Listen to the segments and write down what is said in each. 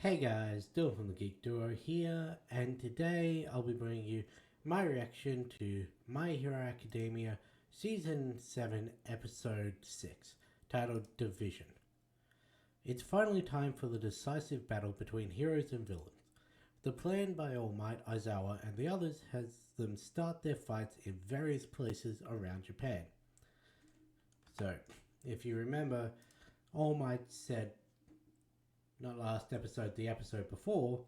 Hey guys, Dylan from the Geek Duo here, and today I'll be bringing you my reaction to My Hero Academia Season 7, Episode 6, titled Division. It's finally time for the decisive battle between heroes and villains. The plan by All Might, Aizawa, and the others has them start their fights in various places around Japan. So, if you remember, All Might said, not last episode, the episode before,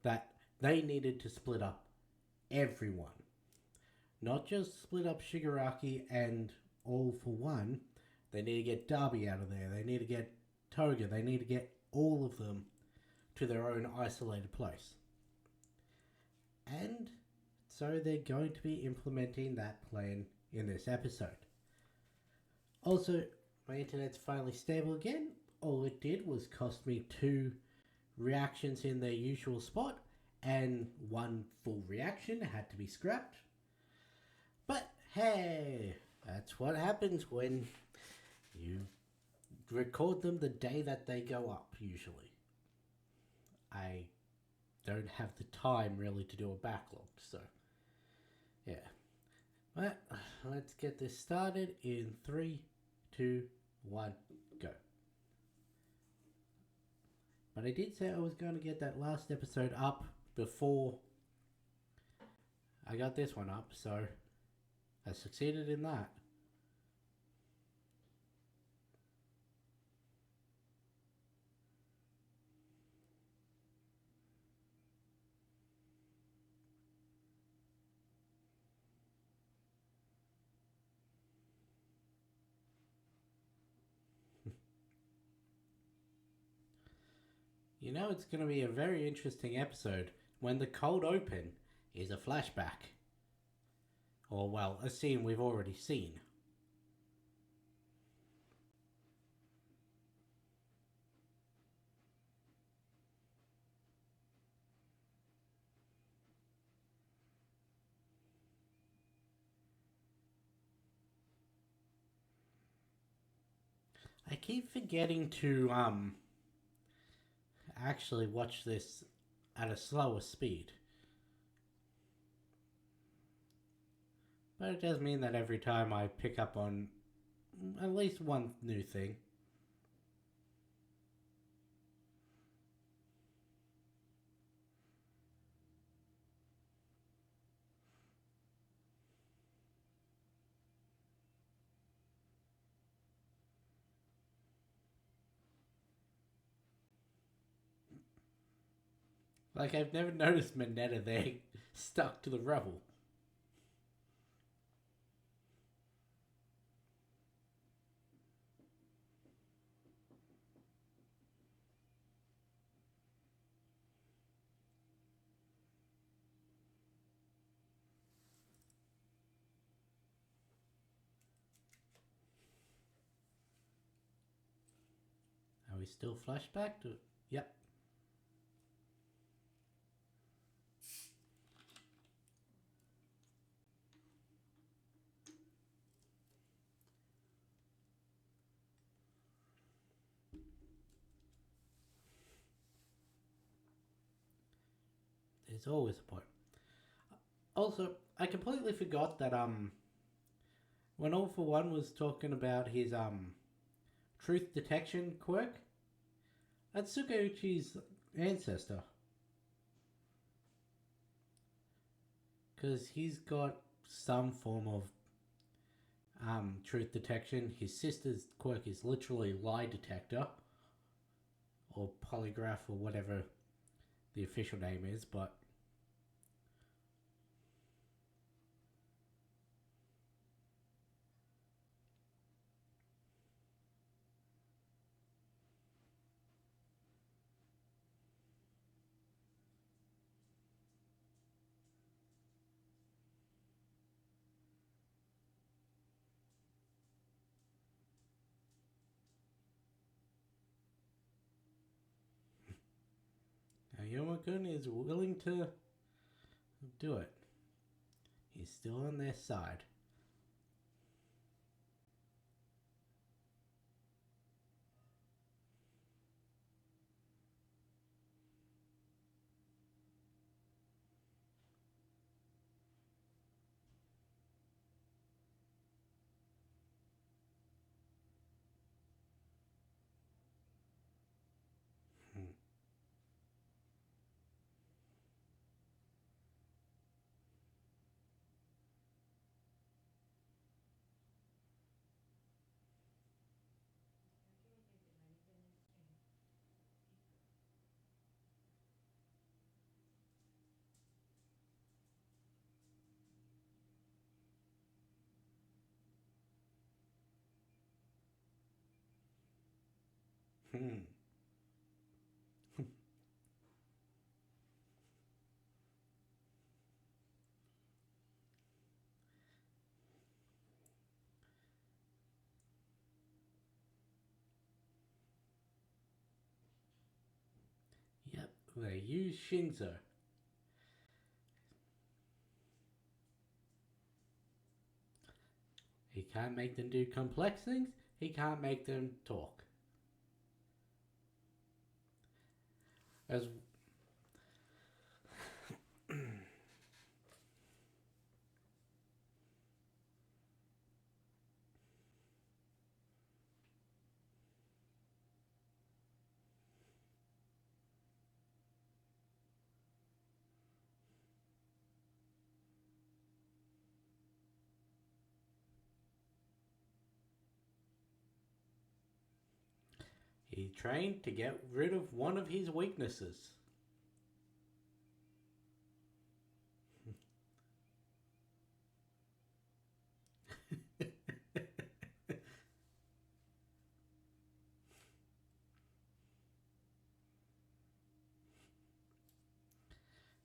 that they needed to split up everyone. Not just split up Shigaraki and All for One. They need to get Darby out of there. They need to get Toga. They need to get all of them to their own isolated place. And so they're going to be implementing that plan in this episode. Also, my internet's finally stable again. All it did was cost me 2 reactions in their usual spot, and 1 full reaction had to be scrapped. But hey, that's what happens when you record them the day that they go up, usually. I don't have the time really to do a backlog, so yeah. But let's get this started in 3, 2, 1, go. But I did say I was going to get that last episode up before I got this one up, so I succeeded in that. You know, it's going to be a very interesting episode when the cold open is a flashback. Or, well, a scene we've already seen. I keep forgetting to, actually watch this at a slower speed. But it does mean that every time I pick up on at least one new thing. Like, I've never noticed Mineta there stuck to the rubble. Are we still flashback to... Yep. There's always a point. Also, I completely forgot that when All for One was talking about his truth detection quirk, that's Tsukauchi's ancestor. Because he's got some form of truth detection. His sister's quirk is literally lie detector, or polygraph, or whatever the official name is, but Yoma-kun is willing to do it. He's still on their side. Hmm. Yep, they use Shinzo. He can't make them do complex things. He can't make them talk. As he trained to get rid of one of his weaknesses.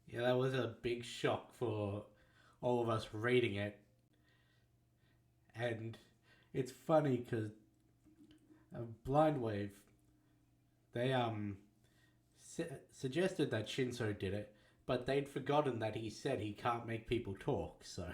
Yeah, that was a big shock for all of us reading it, and it's funny because Blind Wave they suggested that Shinzo did it, but they'd forgotten that he said he can't make people talk. So,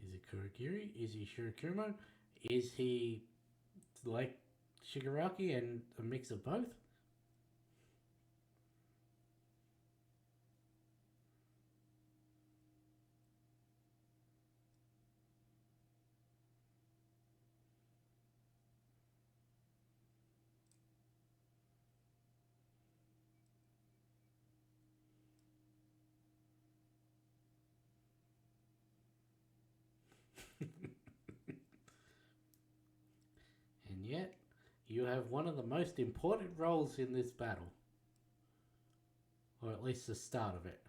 is he Kurogiri? Is he Shirokuma? Is he like Shigaraki and a mix of both? And yet, you have one of the most important roles in this battle, or at least the start of it.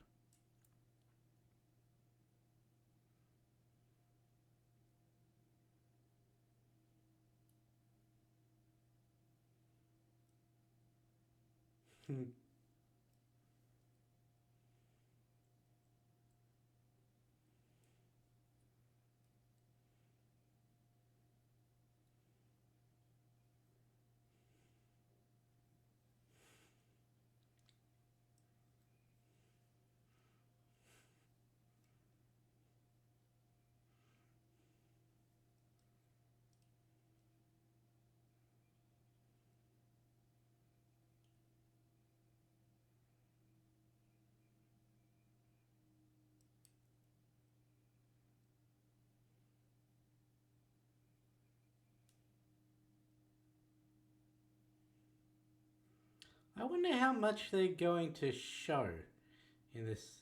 I wonder how much they're going to show in this.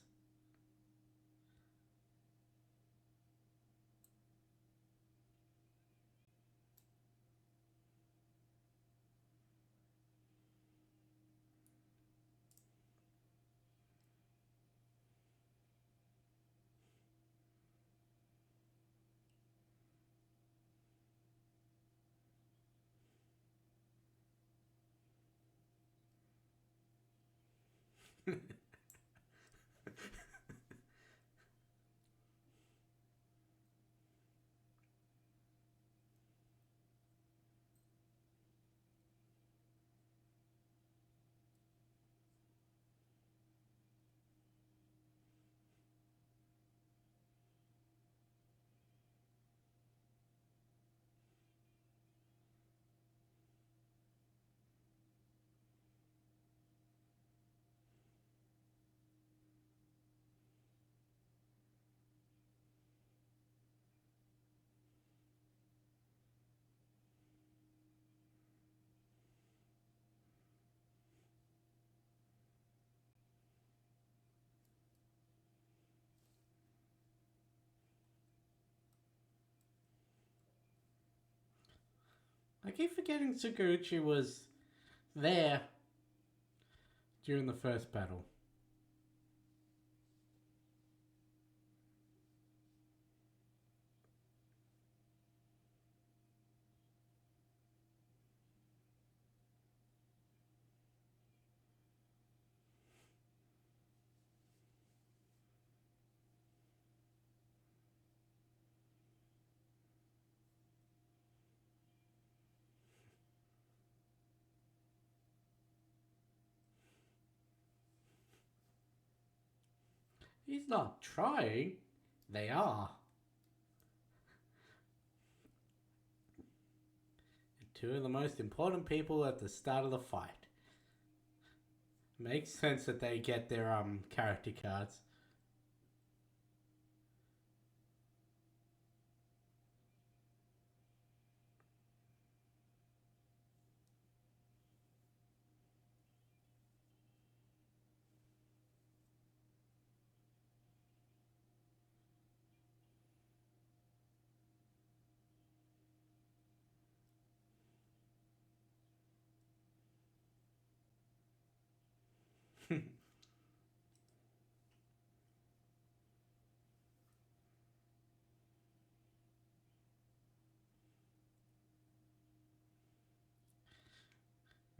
I keep forgetting Tsukuruchi was there during the first battle. He's not trying. They are. Two of the most important people at the start of the fight. Makes sense that they get their character cards.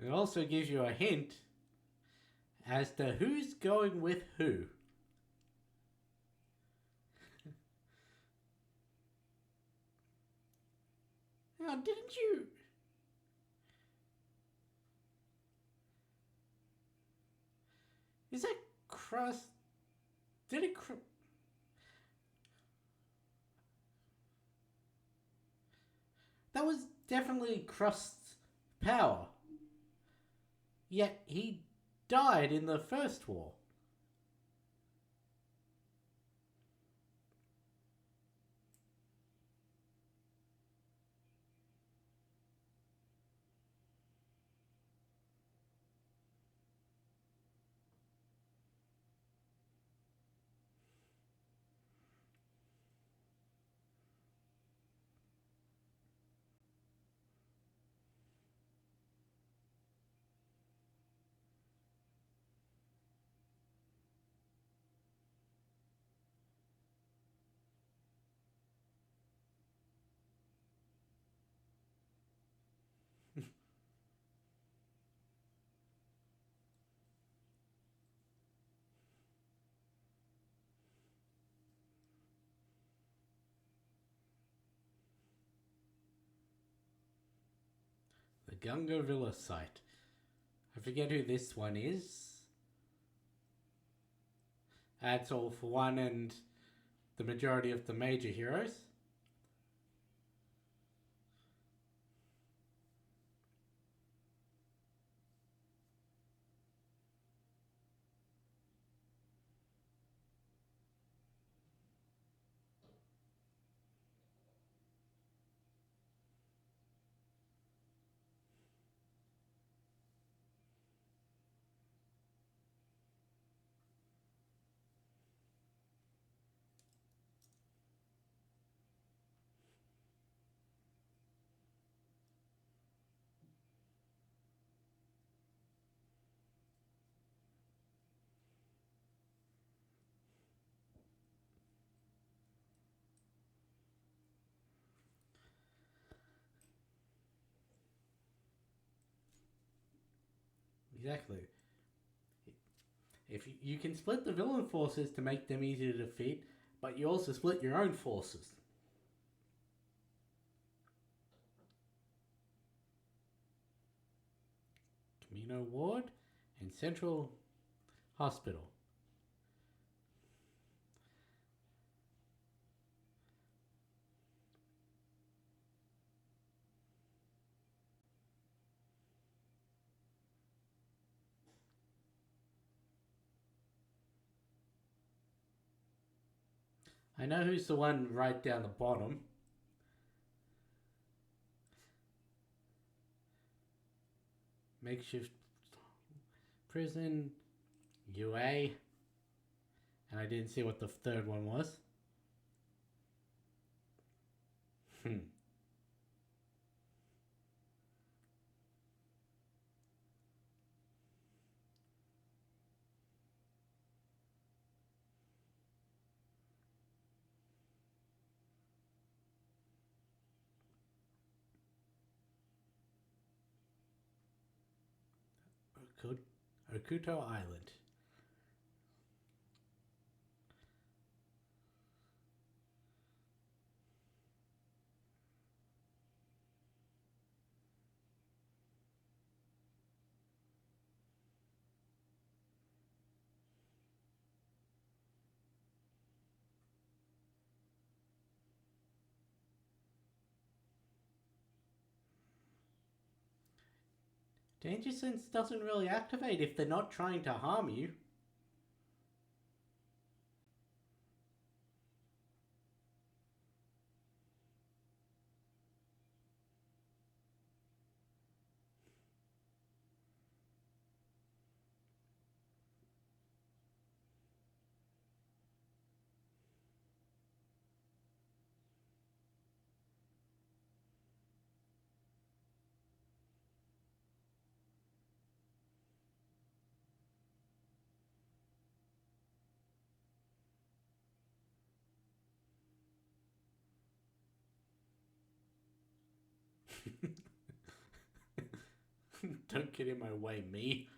It also gives you a hint as to who's going with who. Now, didn't you? Is that crust? Did it? That was definitely Crust's power. Yet he died in the first war. The Gunga Villa site. I forget who this one is. That's all for one and the majority of the major heroes. Exactly. If you can split the villain forces to make them easier to defeat, but you also split your own forces. Camino Ward and Central Hospital. I know who's the one right down the bottom. Makeshift prison, UA, and I didn't see what the third one was. Okuto Island. Danger sense doesn't really activate if they're not trying to harm you. Don't get in my way, me.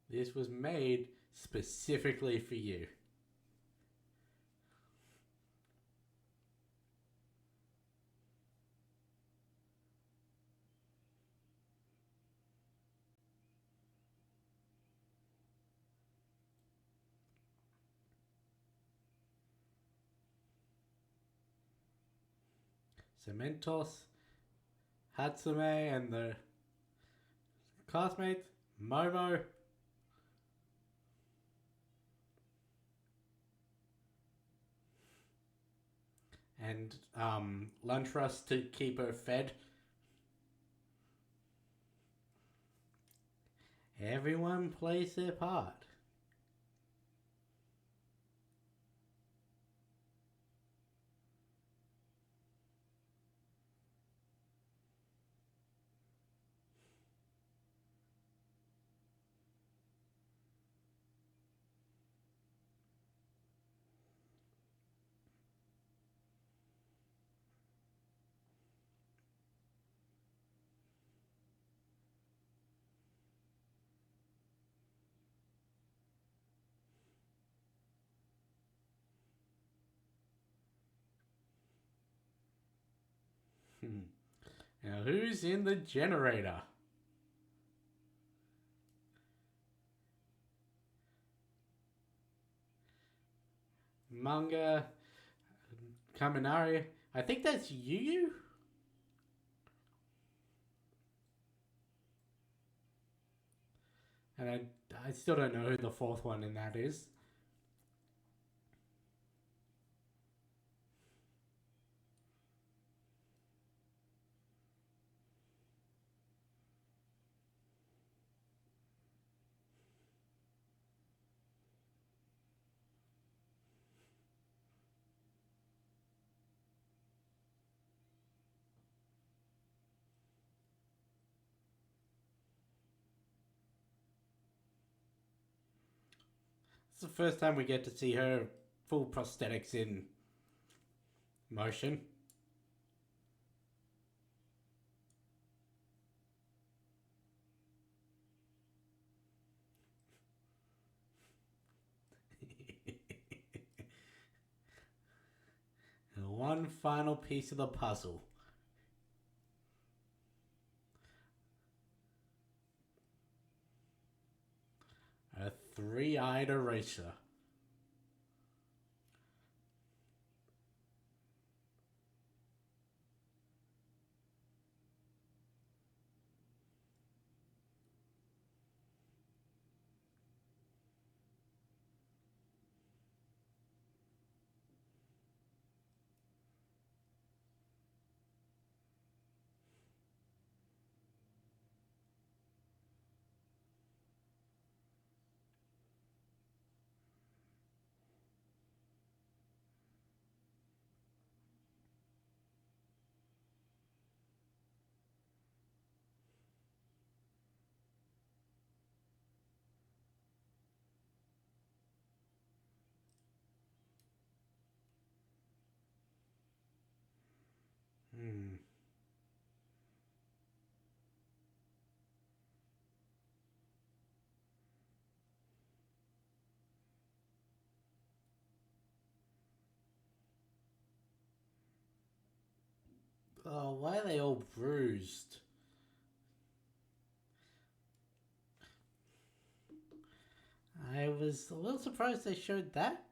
This was made specifically for you. Cementos, Hatsume, and the classmates, Momo, and lunch rush to keep her fed. Everyone plays their part. Now, who's in the generator? Manga, Kaminari. I think that's Yu. And I still don't know who the fourth one in that is. It's the first time we get to see her full prosthetics in motion. one final piece of the puzzle. A three-eyed eraser. Hmm. Oh, why are they all bruised? I was a little surprised they showed that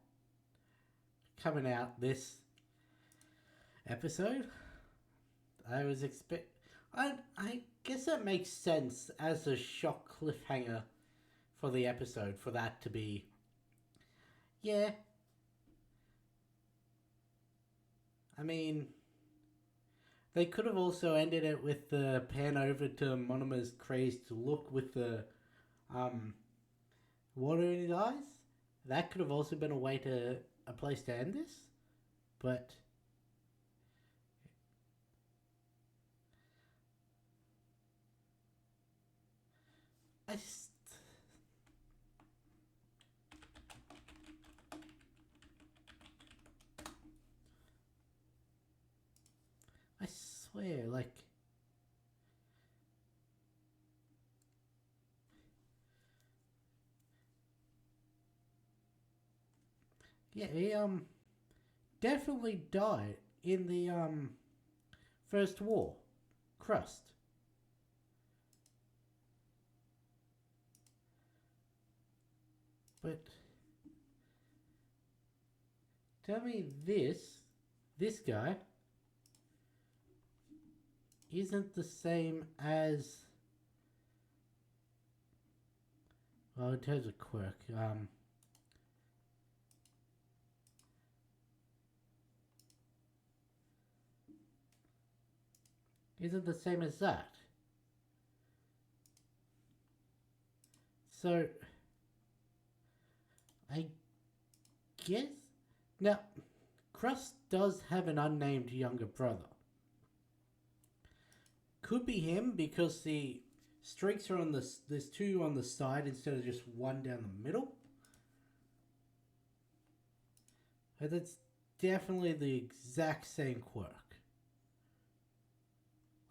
coming out this episode. I was expect. I guess that makes sense as a shock cliffhanger for the episode for that to be. Yeah, I mean, they could have also ended it with the pan over to Monoma's crazed look with the um water in his eyes. That could have also been a place to end this, but I just I swear like yeah he definitely died in the first war crust. But tell me this guy isn't the same as well in terms of quirk. Isn't the same as that. So I guess now Crust does have an unnamed younger brother. Could be him because the streaks are on the there's two on the side instead of just one down the middle. But that's definitely the exact same quirk.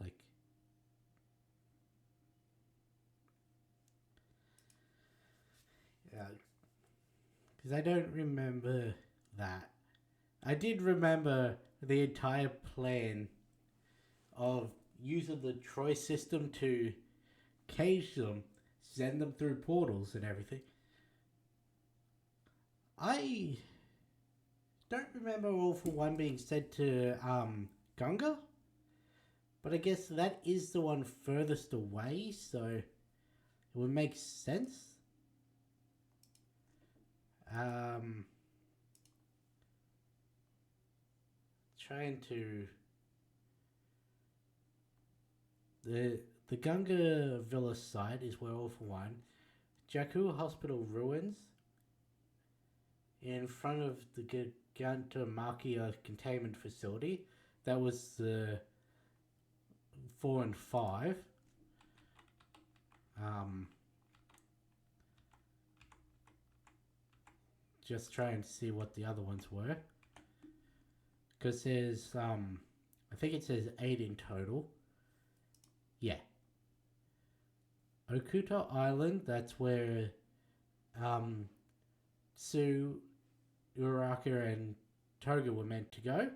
Like yeah, because I don't remember that. I did remember the entire plan of using the Troy system to cage them, send them through portals and everything. I don't remember All for One being sent to Gunga, but I guess that is the one furthest away, so it would make sense. Um, trying to the Gunga Villa site is where All for One. Jakku Hospital ruins in front of the Gigantomachia containment facility. That was the 4 and 5. Just trying to see what the other ones were. Because there's, I think it says 8 in total. Yeah. Okuta Island, that's where Sue, Uraraka, and Toga were meant to go.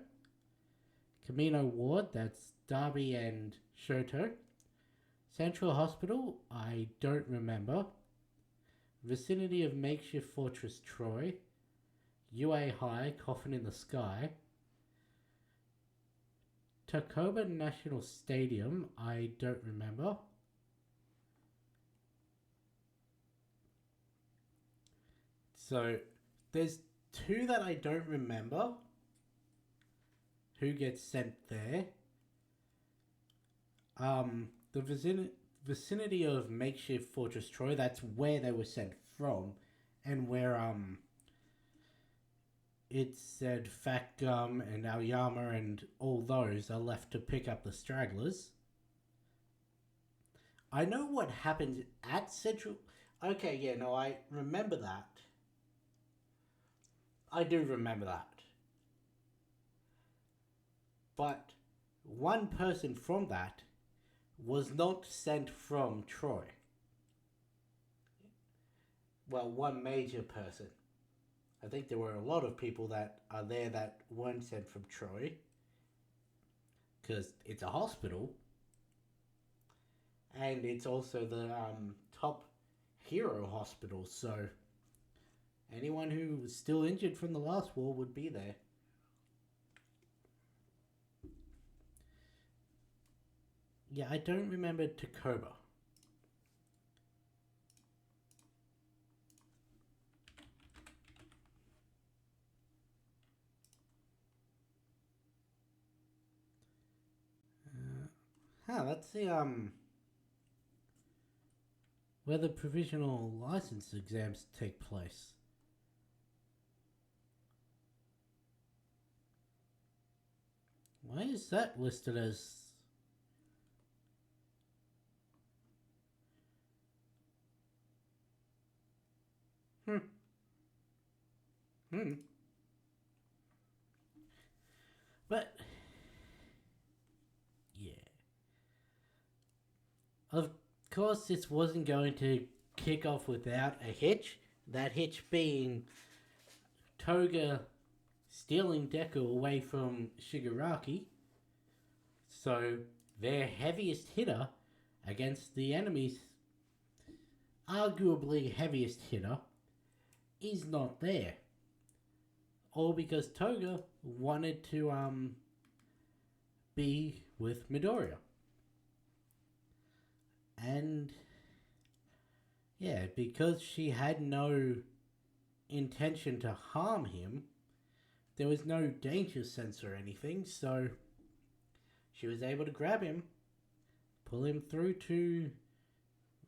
Camino Ward, that's Darby and Shoto. Central Hospital, I don't remember. Vicinity of Makeshift Fortress Troy. UA High, Coffin in the Sky. Tacoma National Stadium, I don't remember. So, there's two that I don't remember who gets sent there. The vicinity of Makeshift Fortress Troy, that's where they were sent from, and where it said Fat Gum and Aoyama and all those are left to pick up the stragglers. I know what happened at Central. Okay, yeah, no, I remember that. I do remember that. But one person from that was not sent from Troy. Well, one major person. I think there were a lot of people that are there that weren't sent from Troy. Because it's a hospital. And it's also the top hero hospital. So anyone who was still injured from the last war would be there. Yeah, I don't remember Tacoma. That's the where the provisional license exams take place. Why is that listed as... But... yeah. Of course, this wasn't going to kick off without a hitch. That hitch being Toga stealing Deku away from Shigaraki. So, their heaviest hitter against the enemy's arguably heaviest hitter is not there. All because Toga wanted to be with Midoriya. And yeah, because she had no intention to harm him, there was no danger sense or anything, so she was able to grab him, pull him through to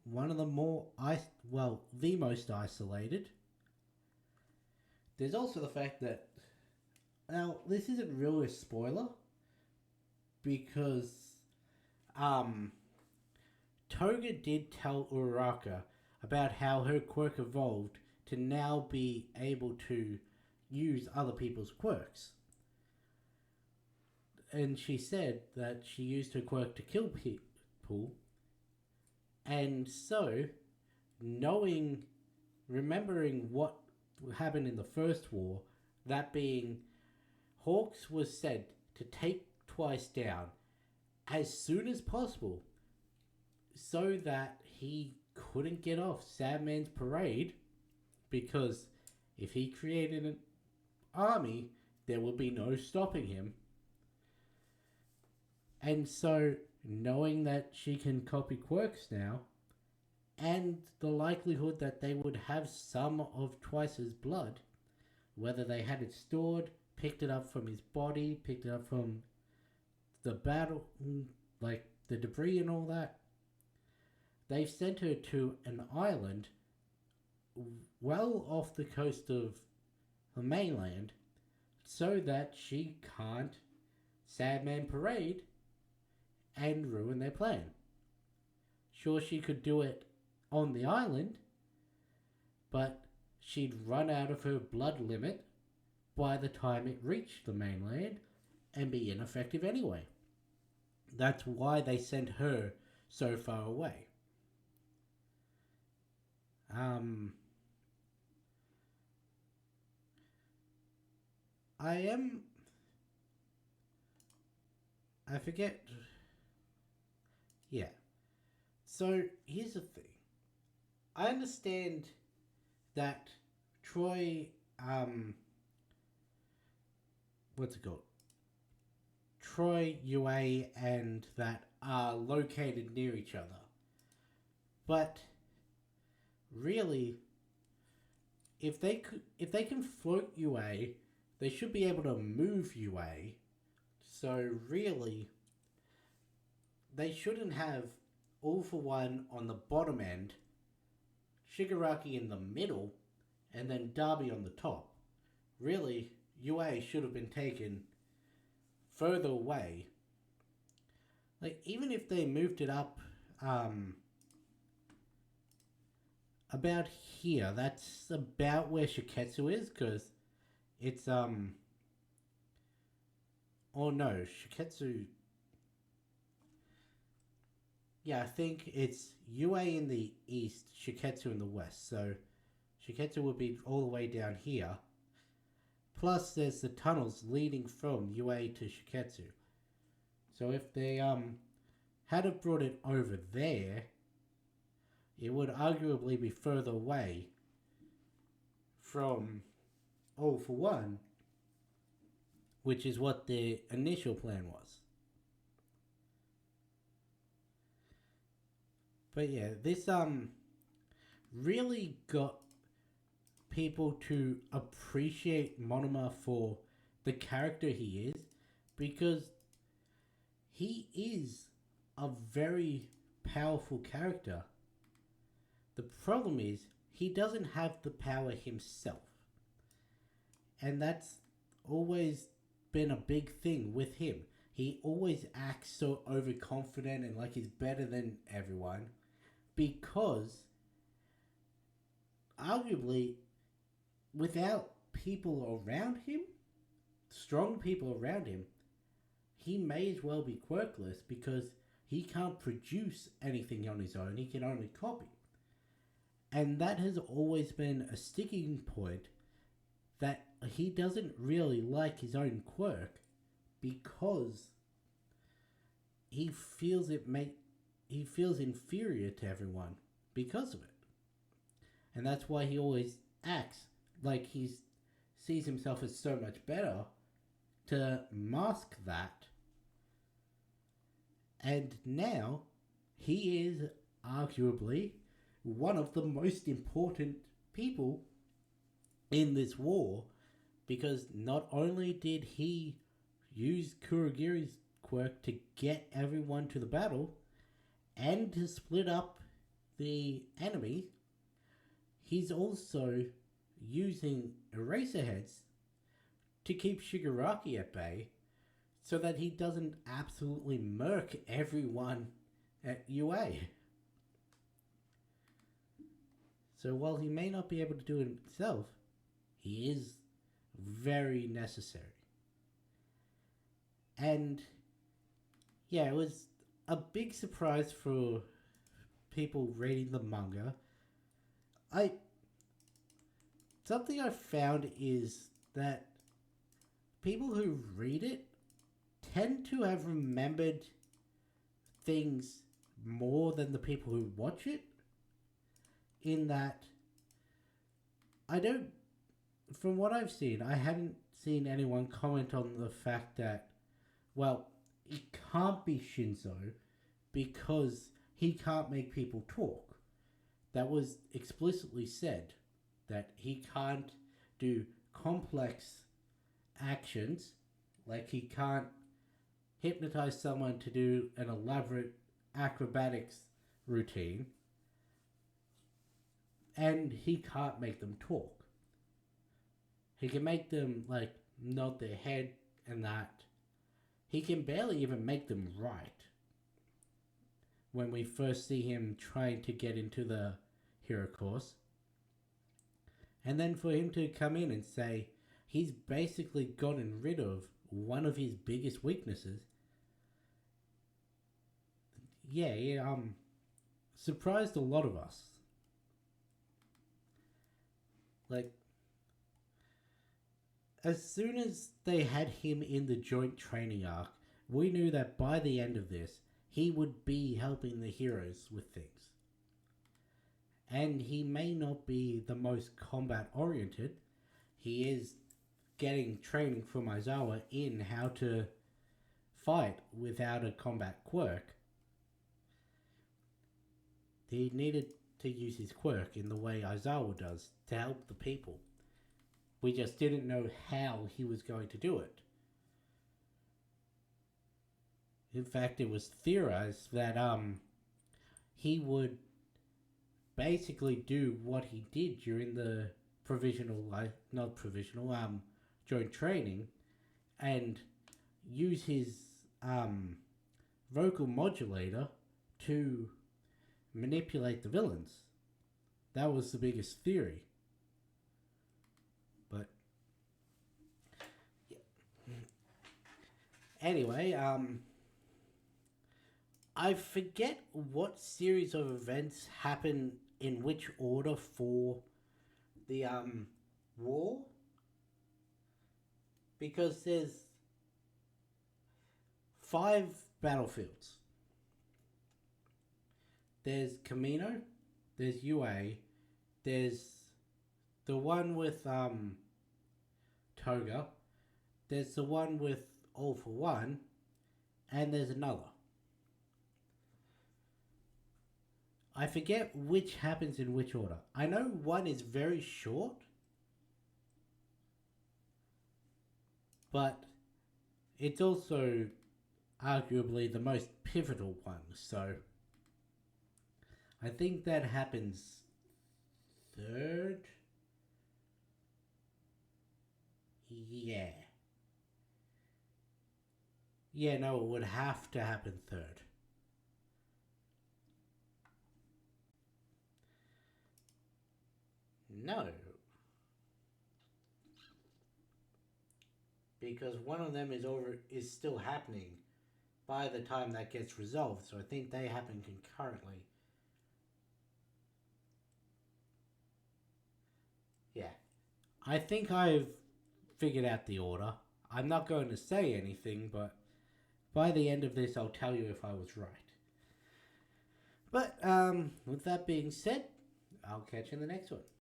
one of the the most isolated. There's also the fact that, now this isn't really a spoiler, because Toga did tell Uraraka about how her quirk evolved to now be able to use other people's quirks. And she said that she used her quirk to kill people. And so, remembering what happened in the first war, that being Hawks was said to take Twice down as soon as possible so that he couldn't get off Sandman's parade, because if he created an army, there would be no stopping him. And so, knowing that she can copy quirks now, and the likelihood that they would have some of Twice's blood, whether they had it stored, picked it up from his body, picked it up from the battle, like the debris and all that, they've sent her to an island well off the coast of the mainland so that she can't Sandman parade and ruin their plan. Sure, she could do it on the island, but she'd run out of her blood limit by the time it reached the mainland and be ineffective anyway. That's why they sent her so far away. I am I forget. Yeah. So here's the thing. I understand that Troy, what's it called? Troy, UA, and that are located near each other. But really, if they can float UA, they should be able to move UA. So really, they shouldn't have All For One on the bottom end, Shigaraki in the middle, and then Darby on the top. Really, UA should have been taken further away. Like, even if they moved it up about here, that's about where Shiketsu is, because it's, oh no, Shiketsu, yeah, I think it's UA in the east, Shiketsu in the west, so Shiketsu would be all the way down here. Plus, there's the tunnels leading from UA to Shiketsu. So if they had have brought it over there, it would arguably be further away from All For One, which is what the initial plan was. But yeah, this really got people to appreciate Monoma for the character he is, because he is a very powerful character. The problem is he doesn't have the power himself. And that's always been a big thing with him. He always acts so overconfident and like he's better than everyone, because arguably without people around him, strong people around him, he may as well be quirkless, because he can't produce anything on his own, he can only copy. And that has always been a sticking point, that he doesn't really like his own quirk, because he feels inferior to everyone because of it. And that's why he always acts like he sees himself as so much better, to mask that. And now he is arguably one of the most important people in this war, because not only did he use Kurogiri's quirk to get everyone to the battle and to split up the enemy, he's also using Eraserheads to keep Shigaraki at bay, so that he doesn't absolutely murk everyone at UA. So while he may not be able to do it himself, he is very necessary. And yeah, it was a big surprise for people reading the manga. Something I found is that people who read it tend to have remembered things more than the people who watch it. In that, from what I've seen, I haven't seen anyone comment on the fact that, well, it can't be Shinzo because he can't make people talk. That was explicitly said, that he can't do complex actions, like he can't hypnotize someone to do an elaborate acrobatics routine, and he can't make them talk. He can make them, like, nod their head and that. He can barely even make them write. When we first see him trying to get into the hero course. And then for him to come in and say he's basically gotten rid of one of his biggest weaknesses. Yeah, it surprised a lot of us. Like, as soon as they had him in the joint training arc we knew that by the end of this, he would be helping the heroes with things. And he may not be the most combat oriented. He is getting training from Aizawa in how to fight without a combat quirk. He needed to use his quirk in the way Aizawa does to help the people. We just didn't know how he was going to do it. In fact, it was theorized that he would basically do what he did during the joint training, and use his vocal modulator to manipulate the villains. That was the biggest theory. But yeah. Anyway, I forget what series of events happen in which order for the war, because there's 5 battlefields. There's Camino, there's UA, there's the one with Toga, there's the one with All for One, and there's another. I forget which happens in which order. I know one is very short, but it's also arguably the most pivotal one, so I think that happens third. Yeah. Yeah, no, it would have to happen third. No. Because one of them is still happening by the time that gets resolved, so I think they happen concurrently. Yeah. I think I've figured out the order. I'm not going to say anything, but by the end of this I'll tell you if I was right. But with that being said, I'll catch you in the next one.